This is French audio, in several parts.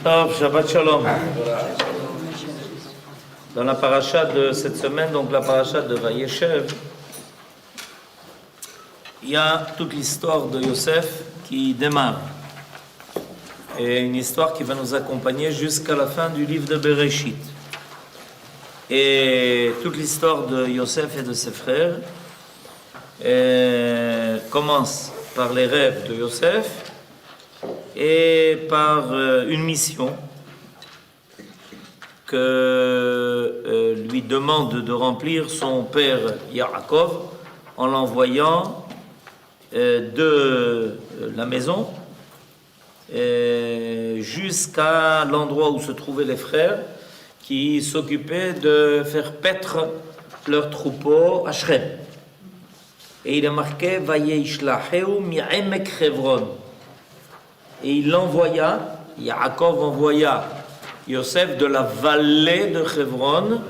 Tov, Shabbat Shalom. Dans la paracha de cette semaine, donc la paracha de Vayeshev, il y a toute l'histoire de Yosef qui démarre. Et une histoire qui va nous accompagner jusqu'à la fin du livre de Bereshit. Et toute l'histoire de Yosef et de ses frères commence par les rêves de Yosef et par une mission que lui demande de remplir son père Yaakov en l'envoyant de la maison jusqu'à l'endroit où se trouvaient les frères qui s'occupaient de faire paître leurs troupeaux à Shrem. Et il est marqué Vayishlaheu mi'emek Chevron. Et il l'envoya, Yaakov envoya Yosef de la vallée de Chevron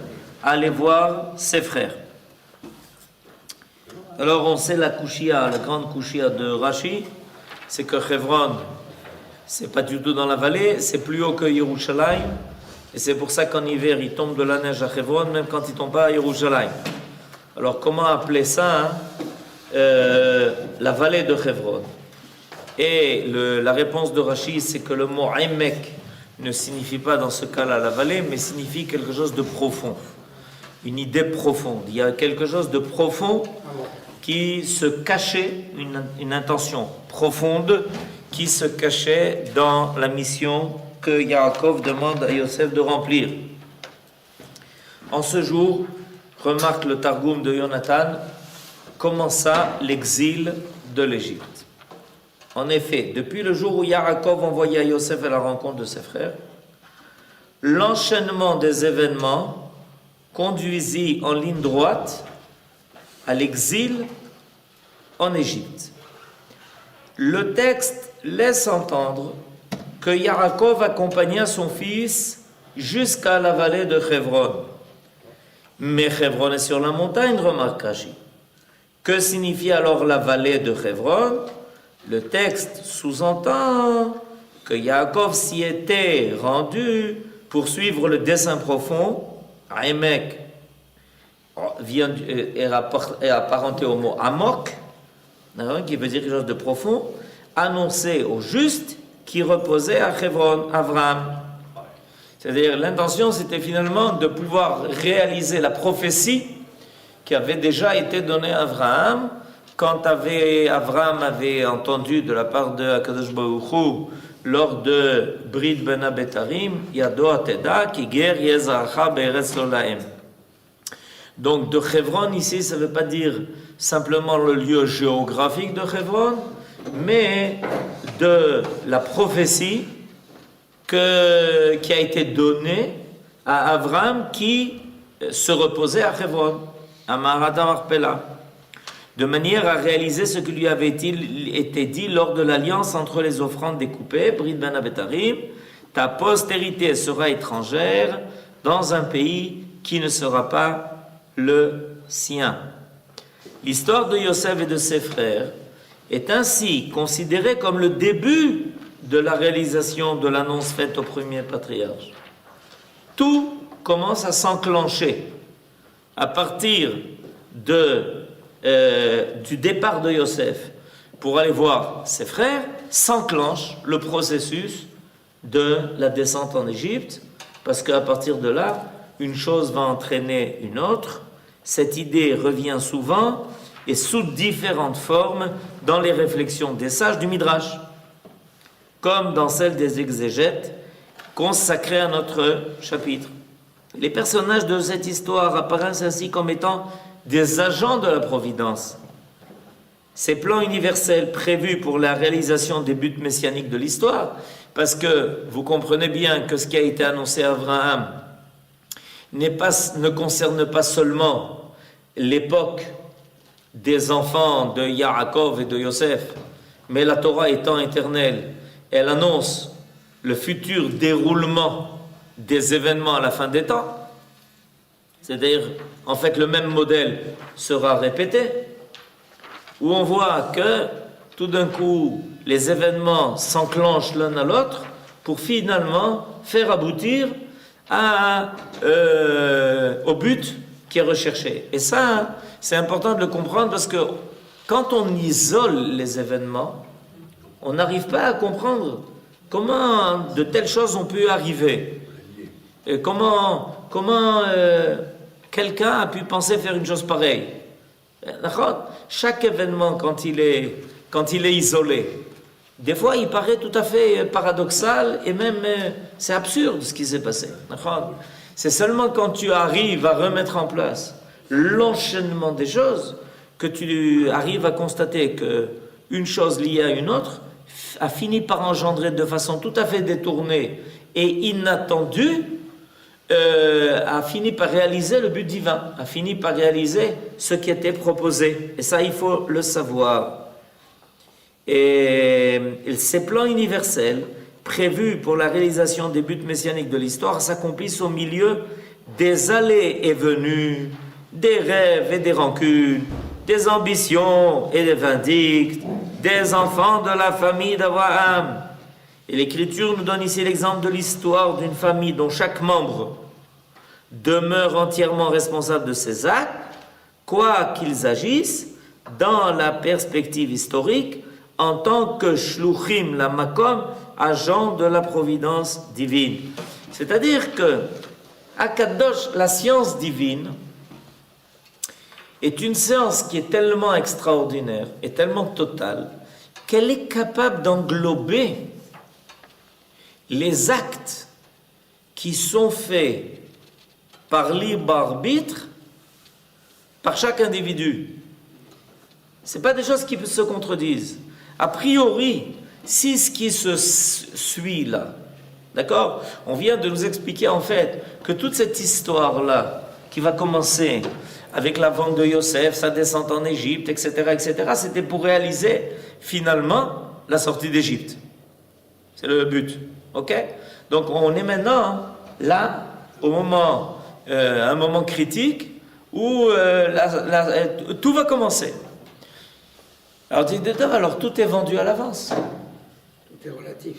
aller voir ses frères. Alors on sait la grande kouchia de Rashi, c'est que Chevron, c'est pas du tout dans la vallée, c'est plus haut que Yerushalayim, et c'est pour ça qu'en hiver il tombe de la neige à Chevron, même quand il tombe pas à Yerushalayim. Alors comment appeler ça la vallée de Chevron? Et la réponse de Rashi, c'est que le mot Emek ne signifie pas dans ce cas-là la vallée, mais signifie quelque chose de profond, une idée profonde. Il y a quelque chose de profond qui se cachait, une intention profonde qui se cachait dans la mission que Yaakov demande à Yosef de remplir. En ce jour, remarque le Targum de Yonatan, commença l'exil de l'Égypte. En effet, depuis le jour où Yaakov envoya Yosef à la rencontre de ses frères, l'enchaînement des événements conduisit en ligne droite à l'exil en Égypte. Le texte laisse entendre que Yaakov accompagna son fils jusqu'à la vallée de Chevron. Mais Chevron est sur la montagne, remarque Rashi. Que signifie alors la vallée de Chevron? Le texte sous-entend que Yaakov s'y était rendu pour suivre le dessein profond. Emek est apparenté au mot Amok, qui veut dire quelque chose de profond, annoncé au juste qui reposait à Chevron, Abraham. C'est-à-dire l'intention c'était finalement de pouvoir réaliser la prophétie qui avait déjà été donnée à Abraham quand Abraham avait entendu de la part de Akadosh Baruch Hu lors de Brit Ben Abetarim, Yado Ateda ki ger yezacha be'eretz lo lahem. Donc de Chevron ici, ça ne veut pas dire simplement le lieu géographique de Chevron, mais de la prophétie qui a été donnée à Abraham qui se reposait à Chevron, à Marat Marpella, de manière à réaliser ce qui lui avait été dit lors de l'alliance entre les offrandes découpées, Brit Ben Abetarim, ta postérité sera étrangère dans un pays qui ne sera pas le sien. L'histoire de Yosef et de ses frères est ainsi considérée comme le début de la réalisation de l'annonce faite au premier patriarche. Tout commence à s'enclencher à partir du départ de Yosef pour aller voir ses frères, s'enclenche le processus de la descente en Égypte, parce qu'à partir de là, une chose va entraîner une autre. Cette idée revient souvent et sous différentes formes dans les réflexions des sages du Midrash, comme dans celles des exégètes consacrées à notre chapitre. Les personnages de cette histoire apparaissent ainsi comme étant des agents de la providence. Ces plans universels prévus pour la réalisation des buts messianiques de l'histoire, parce que vous comprenez bien que ce qui a été annoncé à Abraham ne concerne pas seulement l'époque des enfants de Yaakov et de Yosef, mais la Torah étant éternelle, elle annonce le futur déroulement des événements à la fin des temps. C'est-à-dire, en fait, le même modèle sera répété, où on voit que tout d'un coup, les événements s'enclenchent l'un à l'autre pour finalement faire aboutir au but qui est recherché. Et ça, c'est important de le comprendre parce que quand on isole les événements, on n'arrive pas à comprendre comment de telles choses ont pu arriver. Et comment quelqu'un a pu penser faire une chose pareille. Chaque événement, quand il est isolé, des fois il paraît tout à fait paradoxal et même c'est absurde ce qui s'est passé. C'est seulement quand tu arrives à remettre en place l'enchaînement des choses que tu arrives à constater qu'une chose liée à une autre a fini par engendrer de façon tout à fait détournée et inattendue, a fini par réaliser le but divin, a fini par réaliser ce qui était proposé. Et ça, il faut le savoir. Et ces plans universels, prévus pour la réalisation des buts messianiques de l'histoire, s'accomplissent au milieu des allées et venues, des rêves et des rancunes, des ambitions et des vindictes, des enfants de la famille d'Abraham. Et l'Écriture nous donne ici l'exemple de l'histoire d'une famille dont chaque membre demeure entièrement responsable de ses actes, quoi qu'ils agissent, dans la perspective historique, en tant que shluchim la makom, agent de la providence divine. C'est-à-dire que Akadosh, la science divine, est une science qui est tellement extraordinaire et tellement totale qu'elle est capable d'englober les actes qui sont faits par libre arbitre par chaque individu. Ce n'est pas des choses qui se contredisent. A priori, si ce qui se suit là, d'accord, on vient de nous expliquer en fait que toute cette histoire-là, qui va commencer avec la vente de Yosef, sa descente en Égypte, etc., c'était pour réaliser finalement la sortie d'Égypte. C'est le but, ok? Donc on est maintenant là, au moment, un moment critique où tout va commencer. Alors alors tout est vendu à l'avance. Tout est relatif.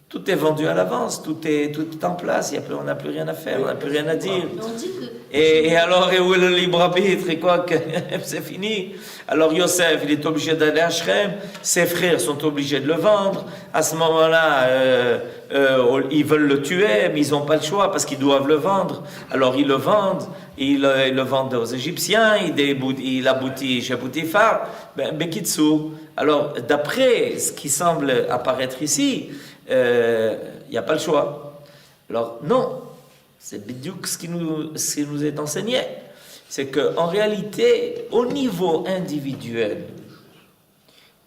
Tout est vendu à l'avance, tout est en place, on n'a plus rien à faire, on n'a plus rien à dire. Et alors, et où est le libre arbitre? Et quoi que c'est fini. Alors Yosef, il est obligé d'aller à Shrem, ses frères sont obligés de le vendre. À ce moment-là, ils veulent le tuer, mais ils n'ont pas le choix parce qu'ils doivent le vendre. Alors ils le vendent, ils le vendent aux Égyptiens, il aboutit chez Poutifar. Bekitsu. Alors, d'après ce qui semble apparaître ici, il n'y a pas le choix. Alors, non, c'est bidiouk ce qui nous est enseigné. C'est qu'en réalité, au niveau individuel,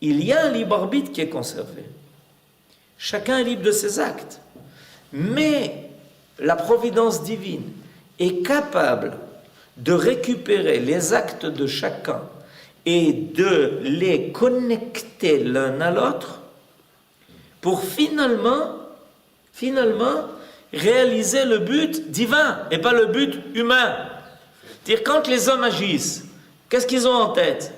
il y a un libre arbitre qui est conservé. Chacun est libre de ses actes. Mais la providence divine est capable de récupérer les actes de chacun et de les connecter l'un à l'autre pour finalement réaliser le but divin et pas le but humain. C'est-à-dire, quand les hommes agissent, qu'est-ce qu'ils ont en tête?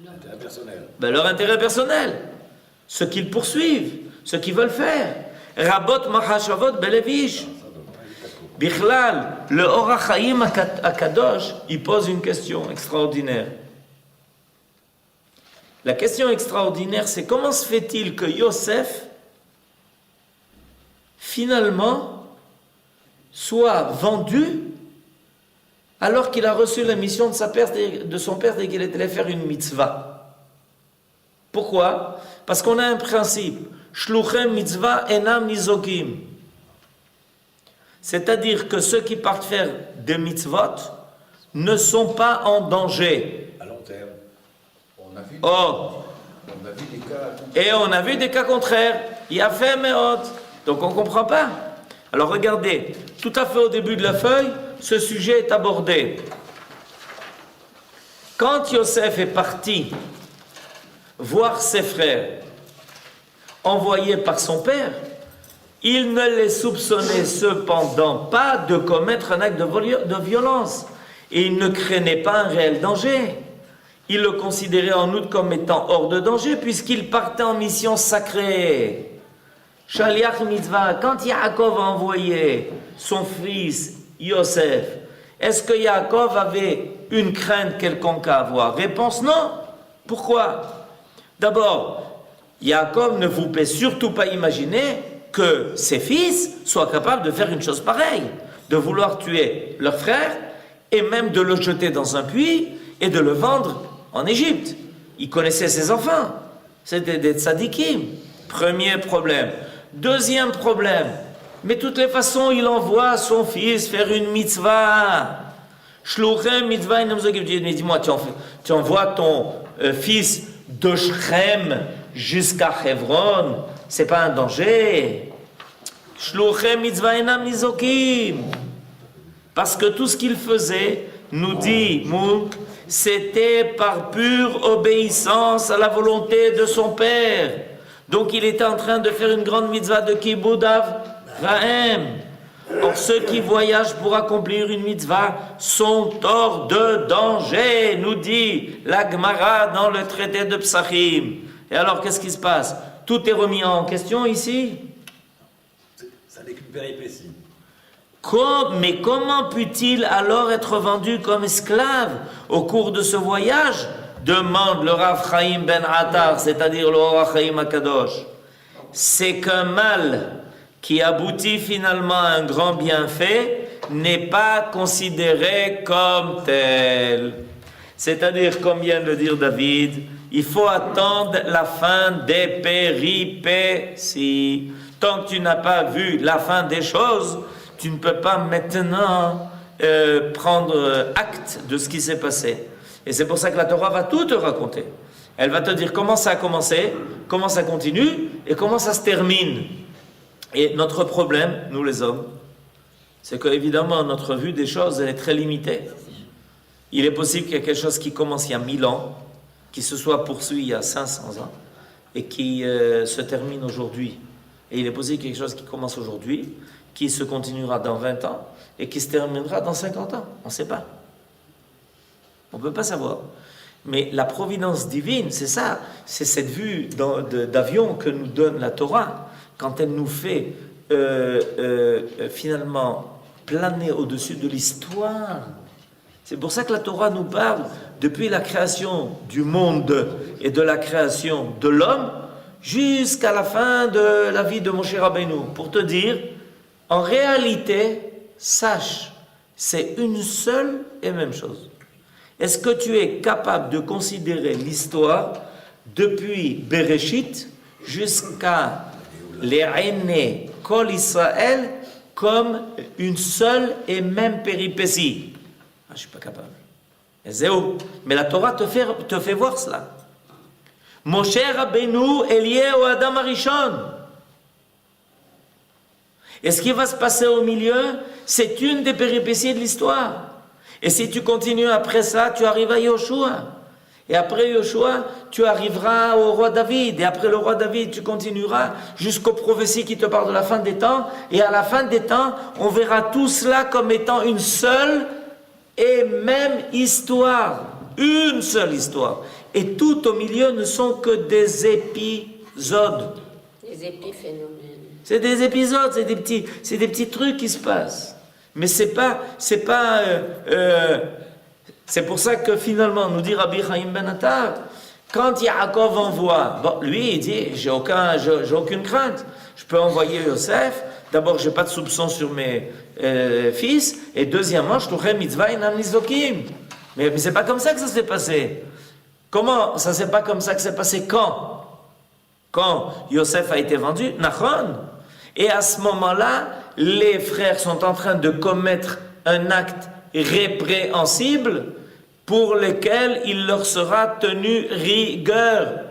L'intérêt personnel. Leur intérêt personnel, ce qu'ils poursuivent, ce qu'ils veulent faire. Rabot machashavot belevish. Bichlal, le Orach Chaim Akadosh, il pose une question extraordinaire. La question extraordinaire, c'est comment se fait-il que Yosef, finalement, soit vendu alors qu'il a reçu la mission de son père dès qu'il allait faire une mitzvah? Pourquoi? Parce qu'on a un principe. Shluchem mitzvah enam nizokim. C'est-à-dire que ceux qui partent faire des mitzvot ne sont pas en danger. À long terme. On a vu des cas. Et on a vu des cas contraires. Il y a fait meot. Donc on ne comprend pas. Alors regardez, tout à fait au début de la feuille, ce sujet est abordé. Quand Yosef est parti voir ses frères, envoyés par son père, il ne les soupçonnait cependant pas de commettre un acte de violence. Et il ne craignait pas un réel danger. Il le considérait en outre comme étant hors de danger, puisqu'il partait en mission sacrée. Shaliach mitzvah, quand Yaakov a envoyé son fils Yosef, est-ce que Yaakov avait une crainte quelconque à avoir? Réponse non. Pourquoi? D'abord, Yaakov ne vous peut surtout pas imaginer que ses fils soient capables de faire une chose pareille, de vouloir tuer leur frère et même de le jeter dans un puits et de le vendre en Égypte. Il connaissait ses enfants, c'était des tzadikim. Premier problème. Deuxième problème, mais de toutes les façons, il envoie son fils faire une mitzvah. Shluchem mitzvah, dis-moi, tu envoies ton fils de Shrem jusqu'à Hebron, c'est pas un danger. Shluchem mitzvah enam nizokim. Parce que tout ce qu'il faisait, nous dit Mouk, c'était par pure obéissance à la volonté de son père. Donc il était en train de faire une grande mitzvah de Kibboud Avrahem. Or ceux qui voyagent pour accomplir une mitzvah sont hors de danger, nous dit la Gemara dans le traité de Psachim. Et alors qu'est-ce qui se passe? Tout est remis en question ici? Ça n'est qu'une péripétie. Mais comment peut-il alors être vendu comme esclave au cours de ce voyage? Demande le Rav Chaim ben Attar, c'est-à-dire le Or HaChaim HaKadosh. C'est qu'un mal qui aboutit finalement à un grand bienfait n'est pas considéré comme tel. C'est-à-dire, comme vient de le dire David, il faut attendre la fin des péripéties. Tant que tu n'as pas vu la fin des choses, tu ne peux pas maintenant prendre acte de ce qui s'est passé. Et c'est pour ça que la Torah va tout te raconter. Elle va te dire comment ça a commencé, comment ça continue et comment ça se termine. Et notre problème, nous les hommes, c'est qu'évidemment notre vue des choses elle est très limitée. Il est possible qu'il y ait quelque chose qui commence il y a 1000 ans, qui se soit poursuivi il y a 500 ans et qui se termine aujourd'hui. Et il est possible qu'il y ait quelque chose qui commence aujourd'hui, qui se continuera dans 20 ans et qui se terminera dans 50 ans. On ne sait pas. On ne peut pas savoir. Mais la providence divine, c'est ça. C'est cette vue d'avion que nous donne la Torah quand elle nous fait finalement planer au-dessus de l'histoire. C'est pour ça que la Torah nous parle depuis la création du monde et de la création de l'homme jusqu'à la fin de la vie de Moshe Rabbeinu. Pour te dire, en réalité, sache, c'est une seule et même chose. Est-ce que tu es capable de considérer l'histoire depuis Bereshit jusqu'à l'E'ene Kol Israël comme une seule et même péripétie? Je ne suis pas capable. Mais la Torah te fait voir cela. Moshe Rabbeinu Elié au Adam Arishon. Et ce qui va se passer au milieu, c'est une des péripéties de l'histoire. Et si tu continues après ça, tu arrives à Yoshua. Et après Yoshua, tu arriveras au roi David. Et après le roi David, tu continueras jusqu'aux prophéties qui te parlent de la fin des temps. Et à la fin des temps, on verra tout cela comme étant une seule et même histoire. Une seule histoire. Et tout au milieu ne sont que des épisodes. Des épiphénomènes. C'est des épisodes, c'est des petits trucs qui se passent. Mais c'est pour ça que finalement, nous dit Rabbi Chaim ben Attar, quand Yaakov envoie, lui il dit, j'ai aucune crainte, je peux envoyer Yosef, d'abord j'ai pas de soupçon sur mes fils, et deuxièmement, je trouverai mitzvah inam nizokim. Mais c'est pas comme ça que ça s'est passé. Comment ça c'est pas comme ça que c'est passé? Quand Yosef a été vendu, Nachon. Et à ce moment-là, les frères sont en train de commettre un acte répréhensible pour lequel il leur sera tenu rigueur.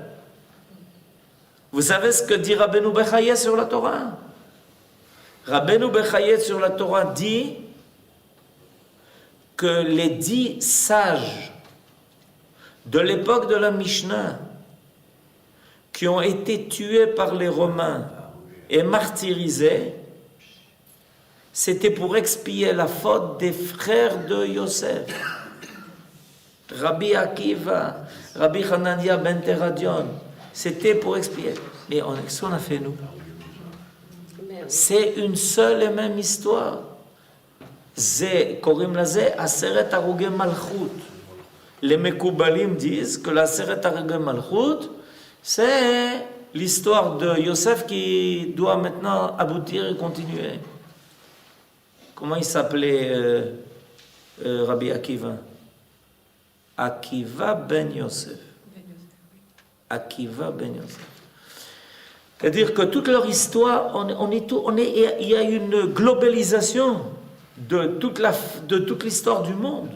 Vous savez ce que dit Rabbeinu Bechayet sur la Torah? Rabbeinu Bechayet sur la Torah dit que les 10 sages de l'époque de la Mishnah qui ont été tués par les Romains et martyrisés, c'était pour expier la faute des frères de Yosef. Rabbi Akiva, Rabbi Hanania ben Teradion, c'était pour expier. Mais qu'est-ce qu'on a fait nous? C'est une seule et même histoire. קוראים לזה עשרת הרוגי מלכות. Les Mekoubalim disent que la Seret Harugei Malchut, c'est l'histoire de Yosef qui doit maintenant aboutir et continuer. Comment il s'appelait Rabbi Akiva? Akiva ben Yosef. Akiva ben Yosef. C'est-à-dire que toute leur histoire, il y a une globalisation de toute l'histoire du monde.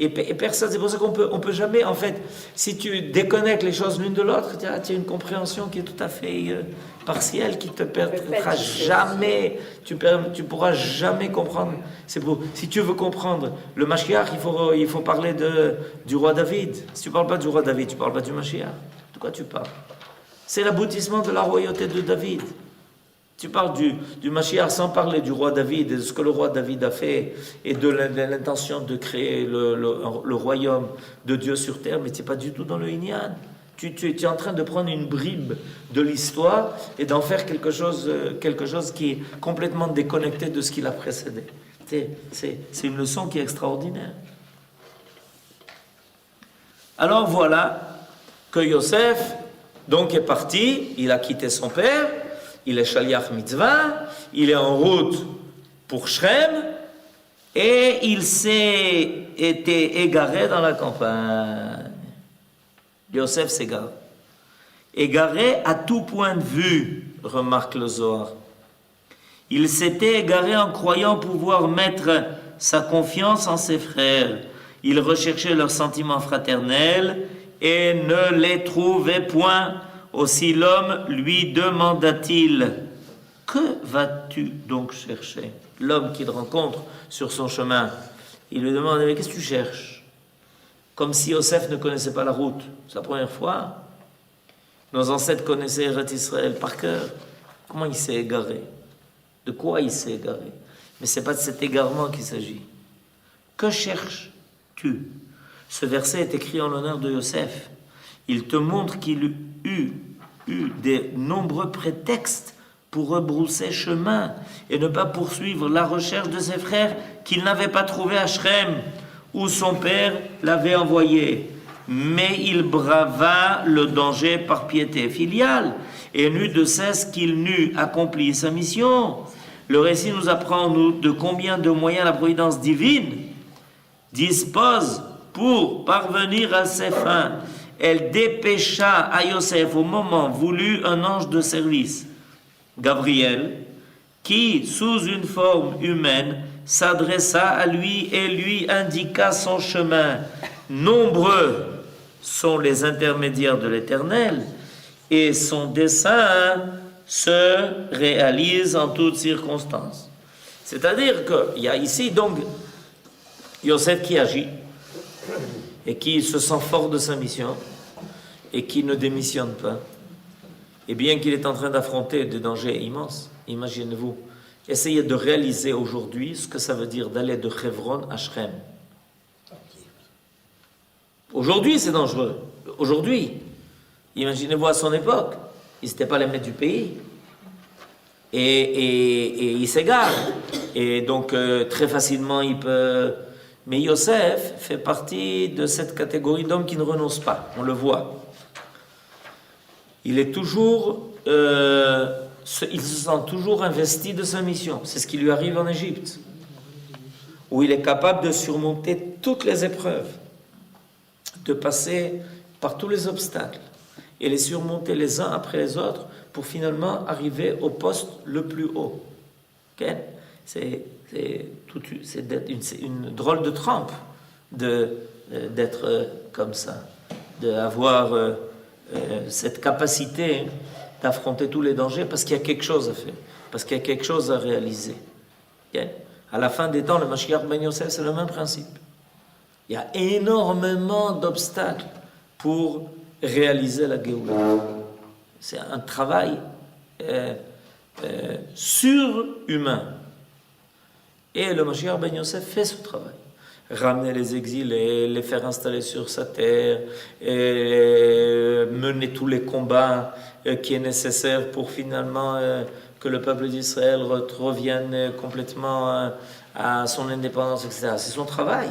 Et personne, c'est pour ça qu'on peut jamais, en fait, si tu déconnectes les choses l'une de l'autre, tu as une compréhension qui est tout à fait partielle, qui te permettra jamais, tu pourras jamais comprendre. Si tu veux comprendre le Mashiach, il faut parler du roi David. Si tu ne parles pas du roi David, tu ne parles pas du Mashiach. De quoi tu parles? C'est l'aboutissement de la royauté de David. Tu parles du Mashiach sans parler du roi David et de ce que le roi David a fait et de l'intention de créer le royaume de Dieu sur terre, mais tu n'es pas du tout dans le Inyan. Tu es en train de prendre une bribe de l'histoire et d'en faire quelque chose qui est complètement déconnecté de ce qui l'a précédé. C'est une leçon qui est extraordinaire. Alors voilà que Yosef donc est parti, il a quitté son père. Il est Shaliach Mitzvah, il est en route pour Shrem, et il s'est été égaré dans la campagne. Yosef s'égare. Égaré à tout point de vue, remarque le Zohar. Il s'était égaré en croyant pouvoir mettre sa confiance en ses frères. Il recherchait leurs sentiments fraternels et ne les trouvait point. Aussi l'homme lui demanda-t-il, « Que vas-tu donc chercher ?» L'homme qu'il rencontre sur son chemin, il lui demande, « Mais qu'est-ce que tu cherches ?» Comme si Yosef ne connaissait pas la route. C'est la première fois. Nos ancêtres connaissaient Eretz Israël par cœur. Comment il s'est égaré? De quoi il s'est égaré? Mais ce n'est pas de cet égarement qu'il s'agit. Que cherches-tu? Ce verset est écrit en l'honneur de Yosef. Il te montre qu'il eut des nombreux prétextes pour rebrousser chemin et ne pas poursuivre la recherche de ses frères qu'il n'avait pas trouvé à Shrem, où son père l'avait envoyé. Mais il brava le danger par piété filiale et n'eut de cesse qu'il n'eût accompli sa mission. Le récit nous apprend de combien de moyens la providence divine dispose pour parvenir à ses fins. Elle dépêcha à Yosef au moment voulu un ange de service, Gabriel, qui, sous une forme humaine, s'adressa à lui et lui indiqua son chemin. Nombreux sont les intermédiaires de l'Éternel, et son dessein se réalise en toutes circonstances. C'est-à-dire qu'il y a ici donc Yosef qui agit, et qui se sent fort de sa mission, et qui ne démissionne pas. Et bien qu'il est en train d'affronter des dangers immenses, imaginez-vous, essayez de réaliser aujourd'hui ce que ça veut dire d'aller de Hebron à Shrem. Aujourd'hui, c'est dangereux. Aujourd'hui. Imaginez-vous à son époque, ils n'étaient pas les maîtres du pays. Et il s'égare. Et donc, très facilement, il peut... Mais Yosef fait partie de cette catégorie d'hommes qui ne renoncent pas. On le voit. Il est toujours... il se sent toujours investi de sa mission. C'est ce qui lui arrive en Égypte, où il est capable de surmonter toutes les épreuves, de passer par tous les obstacles, et les surmonter les uns après les autres, pour finalement arriver au poste le plus haut. Okay? C'est une drôle de trempe d'être comme ça, d'avoir cette capacité d'affronter tous les dangers, parce qu'il y a quelque chose à faire, parce qu'il y a quelque chose à réaliser. Okay? À la fin des temps, le Mashiach Ben Yosef, c'est le même principe. Il y a énormément d'obstacles pour réaliser la Géoula. C'est un travail surhumain. Et le Mashiach Ben Yosef fait ce travail. Ramener les exilés, les faire installer sur sa terre, et mener tous les combats qui est nécessaire pour finalement que le peuple d'Israël revienne complètement à son indépendance, etc. C'est son travail.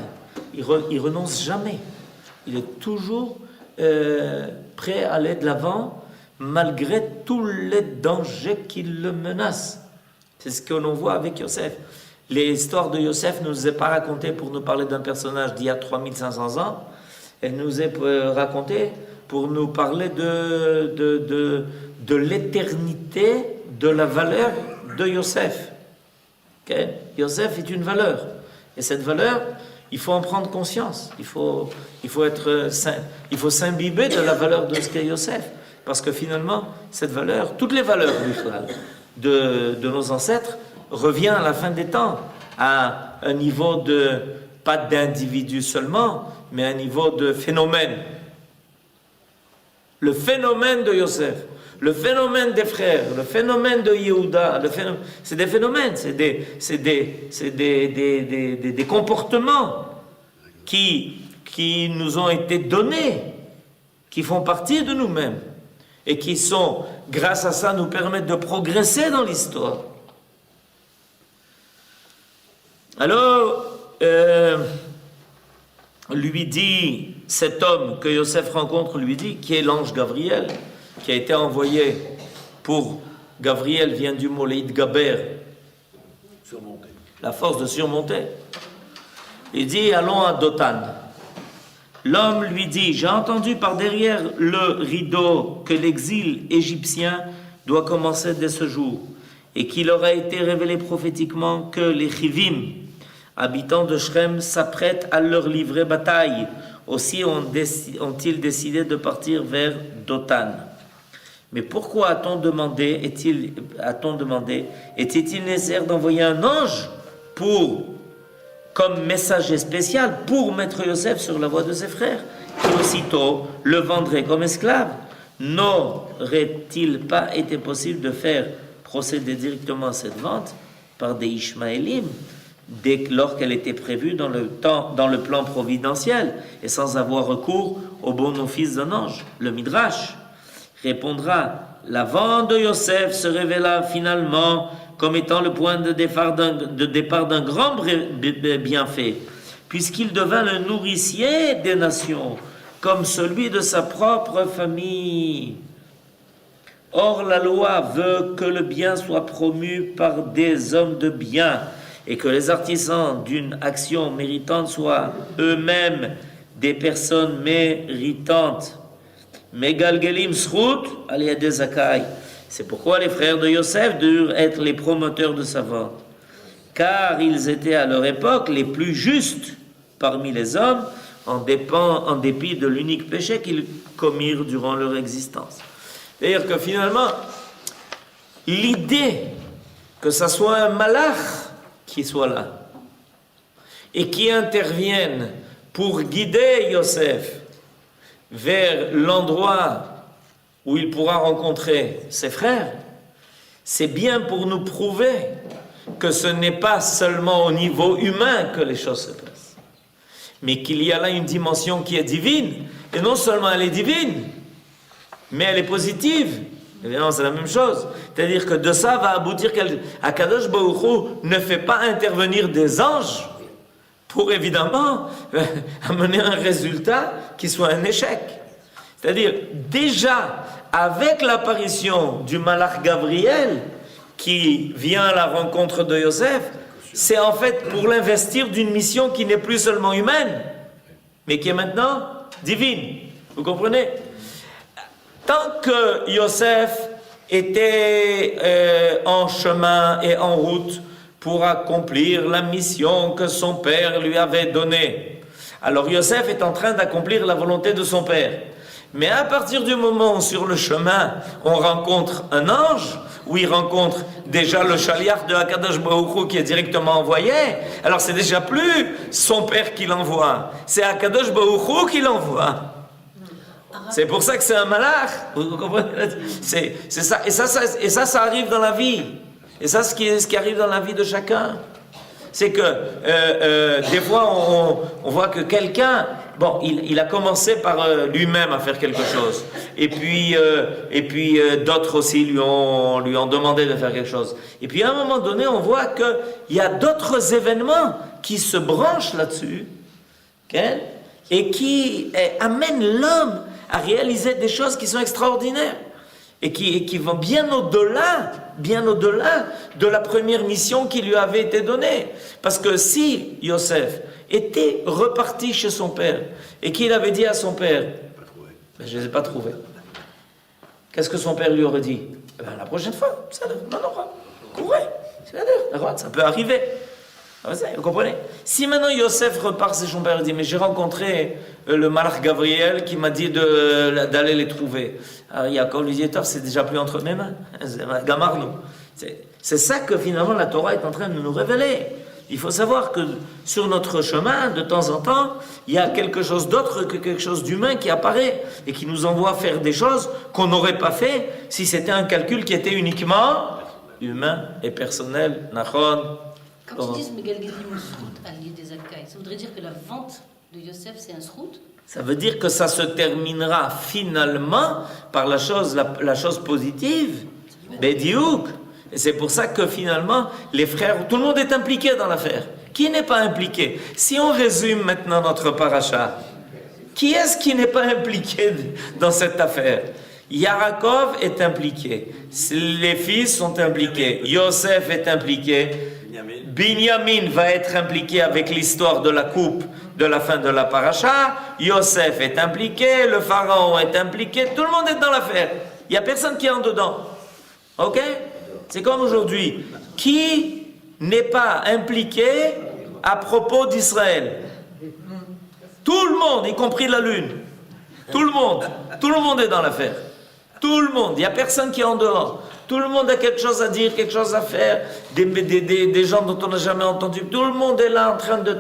Il renonce jamais. Il est toujours prêt à aller de l'avant, malgré tous les dangers qui le menacent. C'est ce que l'on voit avec Yosef. L'histoire de Yosef ne nous est pas racontée pour nous parler d'un personnage d'il y a 3500 ans. Elle nous est racontée pour nous parler de l'éternité de la valeur de Yosef. Okay? Yosef est une valeur. Et cette valeur, il faut en prendre conscience. Il faut s'imbiber de la valeur de ce qu'est Yosef. Parce que finalement, cette valeur, toutes les valeurs de nos ancêtres, revient à la fin des temps à un niveau pas d'individu seulement, mais à un niveau de phénomène. Le phénomène de Yosef, le phénomène des frères, le phénomène de Yehuda, c'est des phénomènes, c'est des comportements qui nous ont été donnés, qui font partie de nous-mêmes et qui sont, grâce à ça, nous permettent de progresser dans l'histoire. Alors, lui dit, cet homme que Yosef rencontre, lui dit, qui est l'ange Gabriel, qui a été envoyé pour, Gabriel vient du mot Leitgaber, Surmonter. La force de surmonter. Il dit, allons à Dothan. L'homme lui dit, j'ai entendu par derrière le rideau que l'exil égyptien doit commencer dès ce jour, et qu'il aura été révélé prophétiquement que les Chivim, habitants de Shrem, s'apprêtent à leur livrer bataille. Aussi ont-ils décidé de partir vers Dothan. Mais pourquoi a-t-on demandé, était-il nécessaire d'envoyer un ange comme messager spécial pour mettre Yosef sur la voie de ses frères, qui aussitôt le vendraient comme esclave? N'aurait-il pas été possible de faire procéder directement à cette vente par des Ishmaélim, lors qu'elle était prévue dans le plan providentiel, et sans avoir recours au bon office d'un ange? Le Midrash répondra, la vente de Yosef se révéla finalement comme étant le point de départ d'un grand bienfait, puisqu'il devint le nourricier des nations, comme celui de sa propre famille. Or, la loi veut que le bien soit promu par des hommes de bien, et que les artisans d'une action méritante soient eux-mêmes des personnes méritantes. Megalgelim Srut aliade Zakai. C'est pourquoi les frères de Yosef durent être les promoteurs de sa vente, car ils étaient à leur époque les plus justes parmi les hommes, en dépit de l'unique péché qu'ils commirent durant leur existence. C'est-à-dire que finalement, l'idée que ça soit un malach qui soit là et qui intervienne pour guider Yosef vers l'endroit où il pourra rencontrer ses frères, c'est bien pour nous prouver que ce n'est pas seulement au niveau humain que les choses se passent, mais qu'il y a là une dimension qui est divine, et non seulement elle est divine, mais elle est positive. Évidemment, c'est la même chose. C'est-à-dire que de ça va aboutir qu'Akadosh Baruch Hu ne fait pas intervenir des anges pour évidemment amener un résultat qui soit un échec. C'est-à-dire, déjà, avec l'apparition du Malach Gabriel qui vient à la rencontre de Yosef, c'est en fait pour l'investir d'une mission qui n'est plus seulement humaine, mais qui est maintenant divine. Vous comprenez? Tant que Yosef était en chemin et en route pour accomplir la mission que son père lui avait donnée, alors Yosef est en train d'accomplir la volonté de son père. Mais à partir du moment où sur le chemin on rencontre un ange, où il rencontre déjà le shaliach de Akadosh Baruch Hu qui est directement envoyé, alors c'est déjà plus son père qui l'envoie, c'est Akadosh Baruch Hu qui l'envoie. C'est pour ça que c'est un malach. Vous comprenez? C'est ça. Et ça arrive dans la vie. Et ça, ce qui arrive dans la vie de chacun. C'est que des fois, on voit que quelqu'un, bon, il a commencé par lui-même à faire quelque chose. Et puis d'autres aussi lui ont demandé de faire quelque chose. Et puis à un moment donné, on voit qu'il y a d'autres événements qui se branchent là-dessus, ok, et qui amènent l'homme à réaliser des choses qui sont extraordinaires. Et qui vont bien au-delà de la première mission qui lui avait été donnée. Parce que si Yosef était reparti chez son père et qu'il avait dit à son père, ben, je ne les ai pas trouvés, qu'est-ce que son père lui aurait dit? Ben, la prochaine fois, ça courez, ça peut arriver. Vous comprenez? Si maintenant Yosef repart chez son père et dit, mais j'ai rencontré le malach Gabriel qui m'a dit d'aller les trouver. Alors Yaakov lui dit, c'est déjà plus entre mes mains. Gamarnou. C'est ça que finalement la Torah est en train de nous révéler. Il faut savoir que sur notre chemin, de temps en temps, il y a quelque chose d'autre que quelque chose d'humain qui apparaît et qui nous envoie faire des choses qu'on n'aurait pas fait si c'était un calcul qui était uniquement humain et personnel. Nachon. Quand ils disent Megalgedim ou Srout à l'île des Alcaïs, ça voudrait dire que la vente de Yosef c'est un Srout? Ça veut dire que ça se terminera finalement par la chose positive, Bédiouk. Et c'est pour ça que finalement, les frères, tout le monde est impliqué dans l'affaire. Qui n'est pas impliqué? Si on résume maintenant notre paracha, qui est-ce qui n'est pas impliqué dans cette affaire? Yaakov est impliqué, les fils sont impliqués, Yosef est impliqué, Binyamin va être impliqué avec l'histoire de la coupe de la fin de la paracha, Yosef est impliqué, le pharaon est impliqué, tout le monde est dans l'affaire. Il n'y a personne qui est en dedans. Ok? C'est comme aujourd'hui. Qui n'est pas impliqué à propos d'Israël? Tout le monde, y compris la lune. Tout le monde est dans l'affaire. Tout le monde, il n'y a personne qui est en dehors. Tout le monde a quelque chose à dire, quelque chose à faire, des gens dont on n'a jamais entendu. Tout le monde est là en train de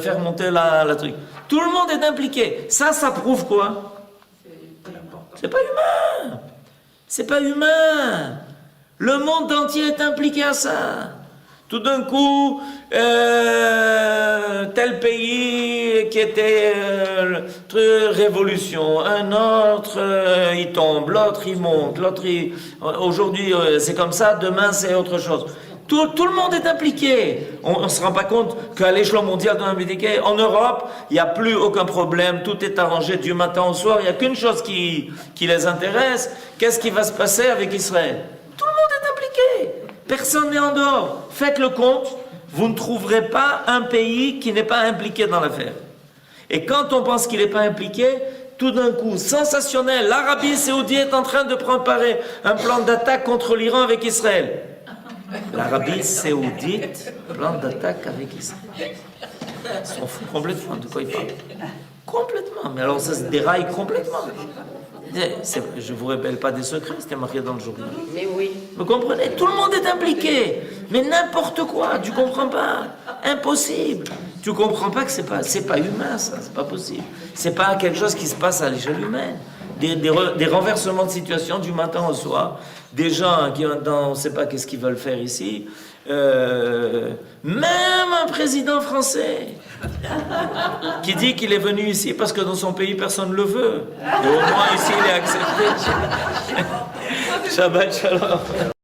faire monter la truc. Tout le monde est impliqué. Ça prouve quoi? C'est pas humain. C'est pas humain. Le monde entier est impliqué à ça. Tout d'un coup, tel pays qui était révolution, un autre il tombe, l'autre il monte, aujourd'hui c'est comme ça, demain c'est autre chose. Tout le monde est impliqué. On ne se rend pas compte qu'à l'échelon mondial en Europe, il n'y a plus aucun problème, tout est arrangé du matin au soir, il n'y a qu'une chose qui les intéresse, qu'est-ce qui va se passer avec Israël? Tout le monde est impliqué. Personne n'est en dehors. Faites le compte, vous ne trouverez pas un pays qui n'est pas impliqué dans l'affaire. Et quand on pense qu'il n'est pas impliqué, tout d'un coup, sensationnel, l'Arabie Saoudite est en train de préparer un plan d'attaque contre l'Iran avec Israël. L'Arabie Saoudite, plan d'attaque avec Israël. Ils s'en foutent complètement de quoi ils parlent. Complètement. Mais alors ça se déraille complètement. Je ne vous révèle pas des secrets, c'était marqué dans le journal. Mais oui. Vous comprenez? Tout le monde est impliqué. Mais n'importe quoi, tu comprends pas. Impossible. Tu comprends pas que c'est pas humain, ça, c'est pas possible. C'est pas quelque chose qui se passe à l'échelle humaine. Des renversements de situation du matin au soir. Des gens qui on ne sait pas qu'est-ce qu'ils veulent faire ici. Même un président français qui dit qu'il est venu ici parce que dans son pays personne ne le veut. Et au moins ici il est accepté. Shabbat shalom.